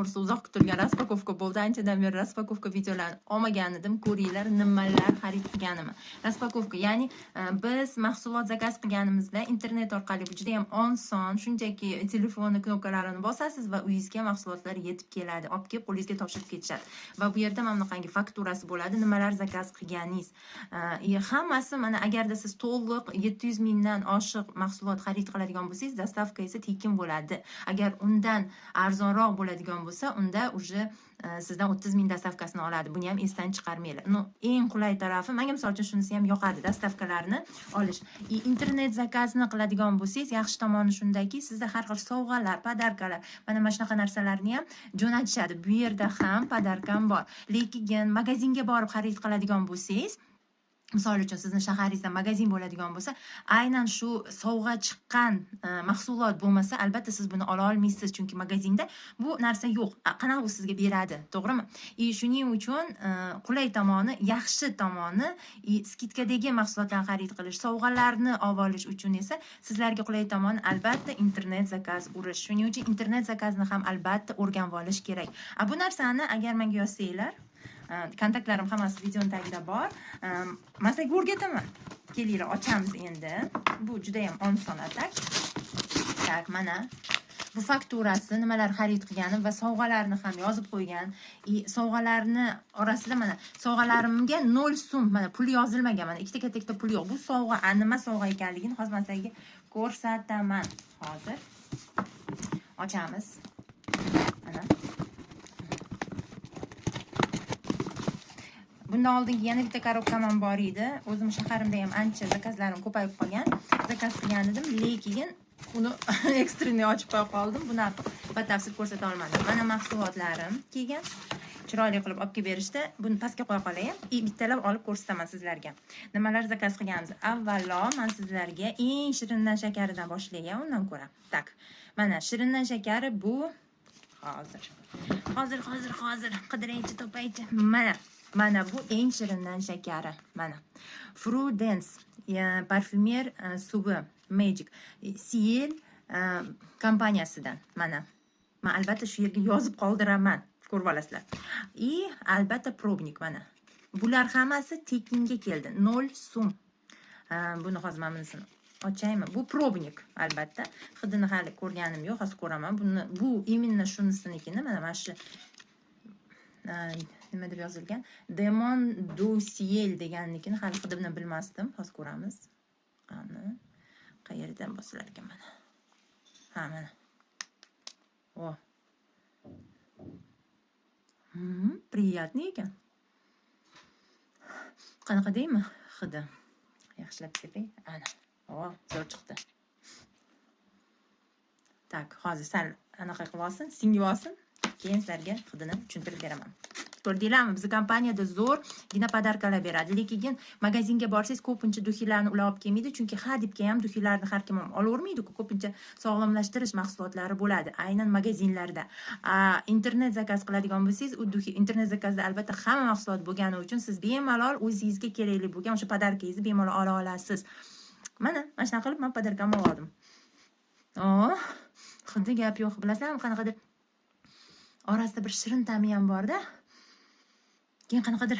to'g'risi uzoq kutilgan raspakovka bo'ldi. Anchadan beri raspakovka videolarini olmagan edim. Ko'ringlar nimalar xarid qilganimni. Raspakovka, ya'ni biz mahsulot zakaz qilganimizda internet orqali bu juda ham oson, shunchaki telefonni knopkalarini bosasiz va uyingizga mahsulotlar yetib keladi. Olib kelib qo'lingizga topshirib ketishadi. Va bu yerda mana bunaqangi fakturasi bo'ladi, nimalar zakaz qilganingiz. Hammasi mana agarda siz to'liq 700 mingdan oshiq mahsulot xarid qiladigan bo'lsangiz, dostavka esa tekin bo'ladi. Agar undan arzonroq bo'ladigan bo'lsa, unda уже sizdan 30 ming dostavkasini oladi. Buni ham esdan chiqarmanglar. Eng qulay tarafi, menga misol uchun shunisi ham yoqadi, dostavkalarni olish. Internet zakazini qiladigan bo'lsangiz, yaxshi tomoni shundaki, sizda har xil sovg'alar, podarkalar, mana shunaqa narsalarni ham jo'natishadi. Bu yerda ham podarkam bor. Lekin magazinga borib xarid qiladigan bo'lsangiz, misol uchun sizni shaharingizda magazin bo'ladigan bo'lsa, aynan shu sovg'a chiqqan mahsulot bo'lmasa, albatta siz buni ola olmaysiz, chunki magazinda bu narsa yo'q. Qanaqa u sizga beradi, to'g'rimi? Shuning uchun qulay tomoni, yaxshi tomoni, skidkadagi mahsulotlarni xarid qilish, sovg'alarni olib olish uchun esa sizlarga qulay tomoni albatta internet zakaz urish. Shuning uchun internet zakazini ham albatta o'rganib olish kerak. Bu narsani agar menga yozsanglar, kontaktlarim hammasi videoning tagida bor. Men sizga o'rgataman. Kelinglar, ochamiz endi. Bu juda ham oson atak. Tak, mana bu fakturasi, nimalar xarid qilganim va sovg'alarni ham yozib qo'ygan. Sovg'alarni orasida mana sovg'alarimga 0 so'm, mana pul yozilmagan, mana ikkita katta pul yo'q. Bu sovg'a, nima sovg'a ekanligini hozir men sizga ko'rsataman. Hozir ochamiz. Mana bundan oldingi yana bitta korobkam ham bor edi. O'zim shaharimda ham ancha zakazlarim ko'payib qolgan. Zakaz qilgan edim, lekin uni ekstreni ochib qo'yib qoldim. Buni batafsil ko'rsata olmadim. Mana mahsulotlarim kelgan. Chiroyli qilib olib kelib berishdi. Buni pastga qo'ya qolay. Bittalab olib ko'rsataman sizlarga. Nimalar zakaz qilganmiz? Avvalo men sizlarga eng shirindan shakaridan boshlayman, undan ko'ra. Tak. Mana shirindan shakari bu hozir qidiraychi, topaychi. Mana bu eng shirindan shakari. Mana Prudence parfumer suvi Magic Seal kompaniyasidan. Mana men albatta shu yerga yozib qoldiraman, ko'rib olasizlar. Albatta probnik mana. Bular hammasi tekinga keldi. 0 so'm. Buni hozir men bunisini ochaymi? Bu probnik albatta. Hidini hali ko'rganim yo'q, hozir ko'raman. Bu именно shunisinikini, mana shu nima deb yozilgan? Demon du Ciel degannikini hali hidini bilmasdim. Hozir ko'ramiz. Qani qayerdan bosilar ekan mana. Mana. Приятный ekan. Qanaqa deymi? Hidi. Yaxshilab sepay. Ana. Zo'r chiqdi. Tak, hozir sal anaqa qilib olsin, singib olsin. Keyin sizlarga hidini tushuntirib beraman. Ko'rdinglarmi? Biz kompaniyada zo'rgina podarkalar beradi. Lekin magazinga borsangiz ko'pincha duxiylarni ular olib kelmaydi, chunki hadibga ham duxiylarni har kim ham olavermaydi-ku. Ko'pincha sog'lomlashtirish mahsulotlari bo'ladi, aynan magazinlarda. Internet zakaz qiladigan bo'lsangiz, u internet zakazda albatta hamma mahsulot bo'lgani uchun siz bemalol o'zingizga kerakli bo'lgan o'sha podarkangizni bemalol ola olasiz. Mana shunaqa qilib men podarkamni oldim. Xuddi gap yo'q, bilasizlarmi, qanaqadir orasida bir shirin ta'mi ham bor-da. Keyin qanaqadir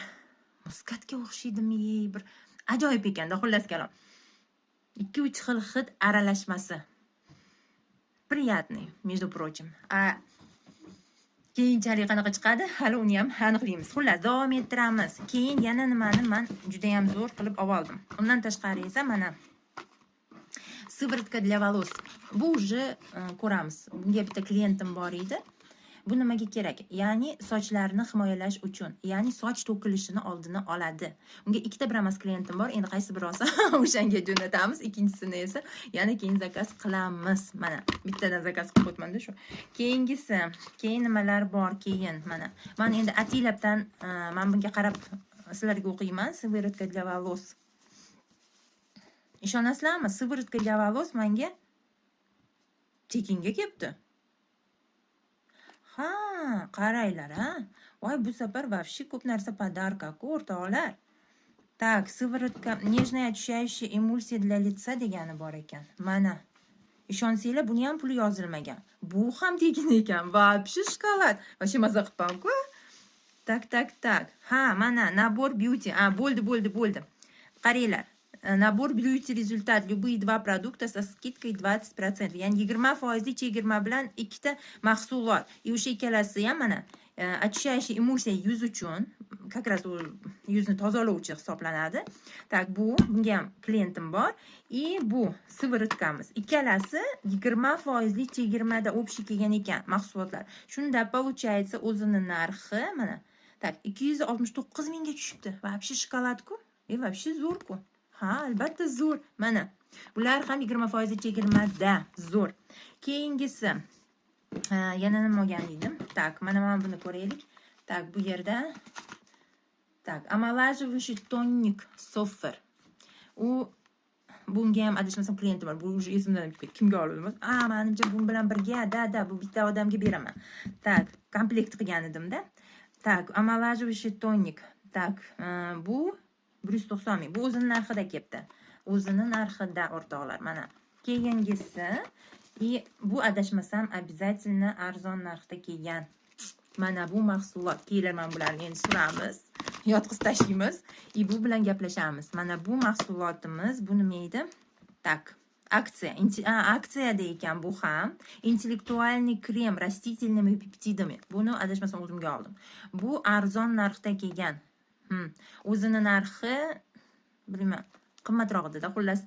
muskatga o'xshaydimi, bir ajoyib ekan-da, xullas kalom. 2-3 xil hid aralashmasi. Приятный, между прочим. Keyinchalik qanaqa chiqadi? Hali uni ham aniqlaymiz. Xullas, davom ettiramiz. Keyin yana nimani men juda ham zo'r qilib oldim. Undan tashqari esa mana сывороtka для волос. Bu уже ko'ramiz. Bunga bitta klientim bor edi. Bu nimaga kerak? Ya'ni sochlarni himoyalash uchun, ya'ni soch to'kilishini oldini oladi. Unga ikkita bramas klientim bor. Endi qaysi biri olsa o'shanga jo'natamiz. Ikkinchisini esa yana keyin zakaz qilamiz. Mana bittadan zakaz qilib o'tmanda shu. Keyingisi, keyin nimalar bor keyin mana. Men endi Atilabdan men bunga qarab sizlarga o'qiyman. Сывороtka для волос. Ishonasizlarmi? Сывороtka для волос menga tekinga kelibdi. Qaraylar, Voy, bu safar вообще ko'p narsa podarka-ku, o'rtoqlar. Так, сывороtka, нежная очищающая эмульсия для лица degani bor ekan. Mana. Ishonsanglar buni ham puli yozilmagan. Bu ham tekin ekan. Вообще shokolad. Вообще maza qilibman-ku. Tak. Ha, mana nabor beauty. Bo'ldi. Qaranglar. Nabor beauty результат. Любые два продукта со скидкой 20%. Ya'ni 20% chegirma bilan ikkita mahsulot. O'sha ikkalasi ham mana очищающий эмульсия yuz uchun, как раз yuzni tozalovchi hisoblanadi. Так, bunga ham klientim bor. Bu siviritkamiz. Ikkalasi 20% chegirmada общий kelgan ekan mahsulotlar. Shunda получается o'zini narxi mana так 269 mingga tushibdi. Вообще shokoladku. Вообще zo'r-ku. Ha, albatta zo'r. Mana bular ham 20% chegirmada zo'r. Keyingisi yana nima olgan edim? Tak, mana buni ko'raylik. Tak, bu yerda tak, омолаживающий tonik Soffer. Bunga ham adashmasam klientim bor. Bu уже esimdan chiqib ketdi. Kimga oldim? Menimcha bu bilan birga, bu bitta odamga beraman. Tak, komplekt qilgan edim-da. Tak, омолаживающий tonik. Tak, bu 190 ming. Bu o'zining narxida kelibdi. O'zining narxida o'rtoqlar. Mana keyingisi bu adashmasam обязательно arzon narxda kelgan. Mana bu mahsulot. Kelar men bularni endi suramiz, yotqizib tashlaymiz. Bu bilan gaplashamiz. Mana bu mahsulotimiz, bu nima edi? Tak, aksiyada ekan bu ham. Intellektualniy krem растительными peptidами. Buni adashmasam o'zimga oldim. Bu arzon narxda kelgan. O'zini narxi bilmayman, qimmatroq edi-da, xullas.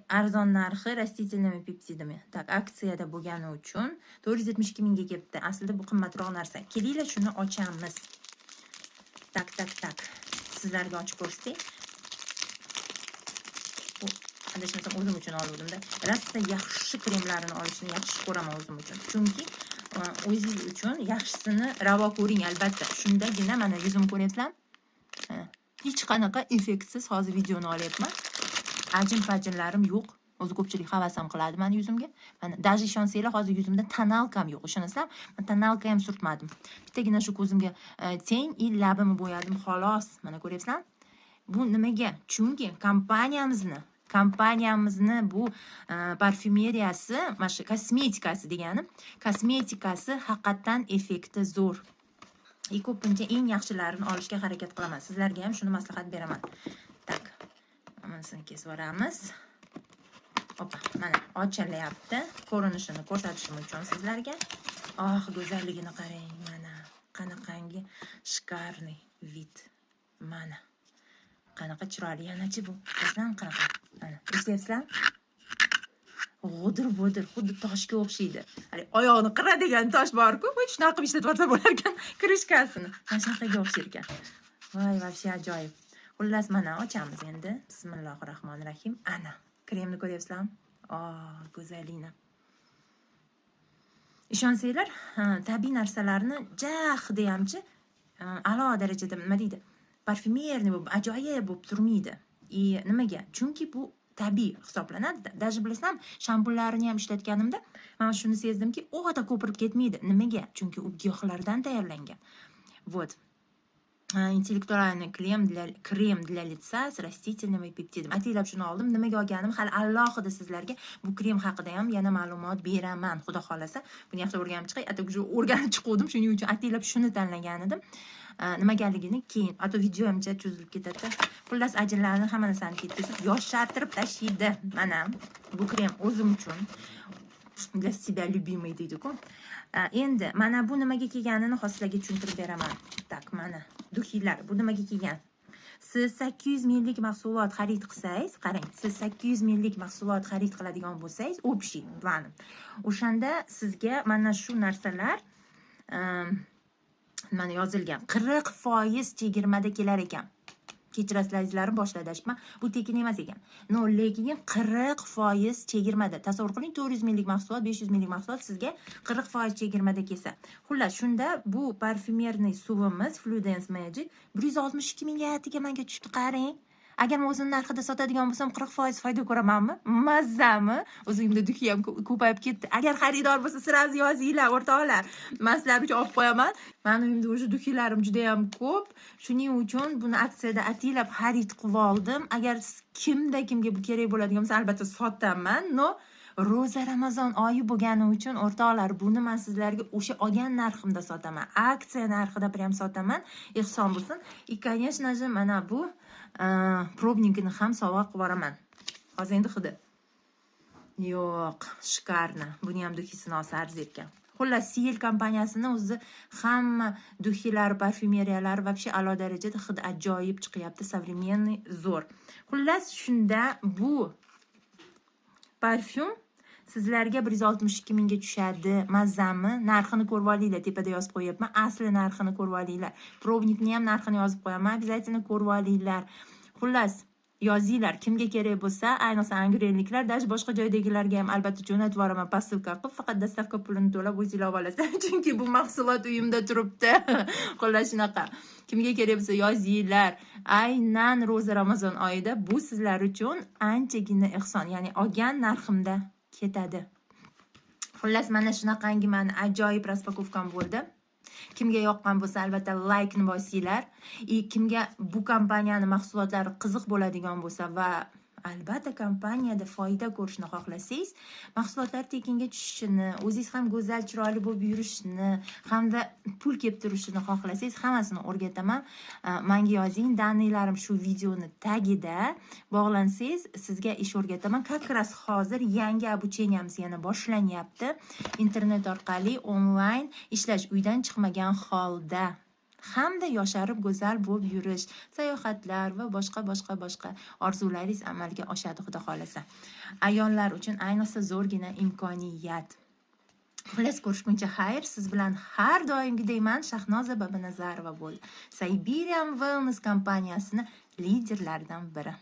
Arzon narxi растительными peptidами. Tak, aksiyada bo'lgani uchun 472 mingga kelibdi. Aslida bu qimmatroq narsa. Kelinglar, shuni ochamiz. Tak. Sizlarga ochib ko'rsatay. Bu adashmasam o'zim uchun oldim-da. Rosta yaxshi kremlarini olishni yaxshi ko'raman o'zim uchun. Chunki o'zingiz uchun yaxshisini ravo ko'ring albatta. Shundagina mana yuzim ko'ryapsizlar. Hech qanaqa effektsiz hozir videoni olyapman. Ajin-fajinlarim yo'q. O'zi ko'pchilik havas ham qiladi meni yuzimga. Mana даже ishonsanglar hozir yuzimda tonalkam yo'q. Ishonasizlar? Men tonalka ham surtmadim. Bittagina shu ko'zimga teng labimni bo'yadim xolos. Mana ko'ryapsizlar? Bu nimaga? Chunki kompaniyamizni bu parfumeriyasi, mana shu kosmetikasi deganim, kosmetikasi haqiqatan effekti zo'r. Ko'pincha eng yaxshilarini olishga harakat qilaman. Sizlarga ham shuni maslahat beraman. Tak. Manasini kesib yuboramiz. Hoppa, mana ochilyapti. Ko'rinishini ko'rsatishim uchun sizlarga. Go'zalligini qarang, mana. Qanaqangi shkarniy vid. Mana. Qanaqa chiroyli yanachi bu. Bizdan qanaqa. Mana, ko'ryapsizlar? G'odir-bo'dir, xuddi toshga o'xshaydi. Oyog'ini qiradigan tosh bor-ku, shunaqa qilib ishlatib olsa bo'lar ekan, krishkasini. Mana shunaqaga o'xshar ekan. Voy, вообще ajoyib. Xullas, mana ochamiz endi. Bismillahirrohmanirrohim. Ana, kremni ko'ryapsizlarmi? Go'zallikni. Ishonsanglar, tabiiy narsalarni jahda hamchi a'lo darajada nima deydi? Parfumerniy bo'lib, ajoyib bo'lib turmaydi. Nimaga? Chunki bu tabiiy hisoblanadi. Даже bilasam, shampunlarini ham ishlatganimda, men shuni sezdimki, o'ta ko'pirib ketmaydi. Nimaga? Chunki u giyohlardan tayyorlangan. Вот. Intellektualniy krem для лица с растительными peptidами. Atilab shuni oldim. Nimaga olganim hali alohida sizlarga bu krem haqida ham yana ma'lumot beraman, xudo xolasa. Buni yaxshi o'rganib chiqay. O'rganib chiqdim, shuning uchun atilab shuni tanlagan edim. Nimaganligini keyin, video hamcha cho'zilib ketadi. Xullas, ajinlarni hamma narsani ketkazib, yoshartirib tashlaydi. Mana bu krem o'zim uchun для себя любимый deydi-ku. Endi mana bu nimaga kelganini hozirga tushuntirib beraman. Tak, mana duxiylar bu nimaga kelgan? Siz 800 minglik mahsulot xarid qilsangiz, qarang, siz 800 minglik mahsulot xarid qiladigan bo'lsangiz, общий plan. O'shanda sizga mana shu narsalar mana yozilgan 40% chegirmada kelar ekan. Kechirasizlar, izlarim boshladi aytishman. Bu tekin emas ekan. Lekin 40% chegirmada. Tasavvur qiling, 400 minglik mahsulot, 500 minglik mahsulot sizga 40% chegirmada kelsa. Xullas, shunda bu parfumerniy suvimiz Fluidance Magic 162 mingga menga tushdi, qarang. Agar men o'zini narxida sotadigan bo'lsam 40% foyda ko'ramanmi? Mazzami? O'zimda duki ham ko'payib ketdi. Agar xaridor bo'lsa, sirasi yozinglar, o'rtoqlar. Men sizlar uchun olib qo'yaman. Mening uyimda o'sha dukilarim juda ham ko'p. Shuning uchun buni aksiyada atilab xarid qilib oldim. Agar kimga bu kerak bo'ladigan bo'lsa, albatta sotaman. ro'za Ramazon oyi bo'lgani uchun o'rtoqlar, buni men sizlarga o'sha olgan narximda sotaman. Aksiya narxida ham sotaman. Ehson bo'lsin. И, конечно же, mana bu probnikini ham sovg'a qilib yuboraman. Hozir endi hidi. Yo'q, shkarni. Buni ham duxisini olsa arzir ekan. Xullas, Ciel kompaniyasini o'zi hamma duxilar, parfyumeriyalar вообще a'lo darajada hidi ajoyib chiqyapti, современный, zo'r. Xullas, shunda bu parfyum sizlarga 162 mingga tushadi. Mazami, narxini ko'rib olinglar, tepada yozib qo'yapman. Asli narxini ko'rib olinglar. Probnikni ham narxini yozib qo'yaman. Обязательно ko'rib olinglar. Xullas, yozinglar, kimga kerak bo'lsa, ayniqsa angrenliklar, даже boshqa joydagilarga ham albatta jo'natib yuboraman, postilka qilib, faqat dastavka pulini to'lab o'zinglar olib olasizlar. Chunki bu mahsulot uyimda turibdi. Xullas shunaqa. Kimga kerak bo'lsa yozinglar. Aynan ro'za Ramazon oyida bu sizlar uchun anchagina ehson, ya'ni olgan narximda ketadi. Xullas, mana shunaqangi meni ajoyib raspakovkam bo'ldi. Kimga yoqqan bo'lsa albatta like ni bosinglar. Kimga bu kompaniyani mahsulotlari qiziq bo'ladigan bo'lsa va albatta kompaniyada foyda ko'rishni xohlasangiz, mahsulotlar tekinga tushishini, o'zingiz ham go'zal, chiroyli bo'lib yurishni, hamda pul kelib turishini xohlasangiz, hammasini o'rgataman. Menga yozing, daniylarim shu videoni tagida bog'lansangiz, sizga ish o'rgataman. Как раз hozir yangi обучениямыз yana boshlanyapti. Internet orqali onlayn ishlash, uydan chiqmagan holda hamda yosharib go'zal bo'lib yurish, sayohatlar va boshqa orzularingiz amalga oshadi, xudo xolasa. Ayollar uchun ayniqsa zo'rgina imkoniyat. Xullas, ko'rishguncha xayr. Siz bilan har doimgidayman Shahnoza Babinazarova bo'ldi. Siberian Wellness kompaniyasini liderlaridan biri.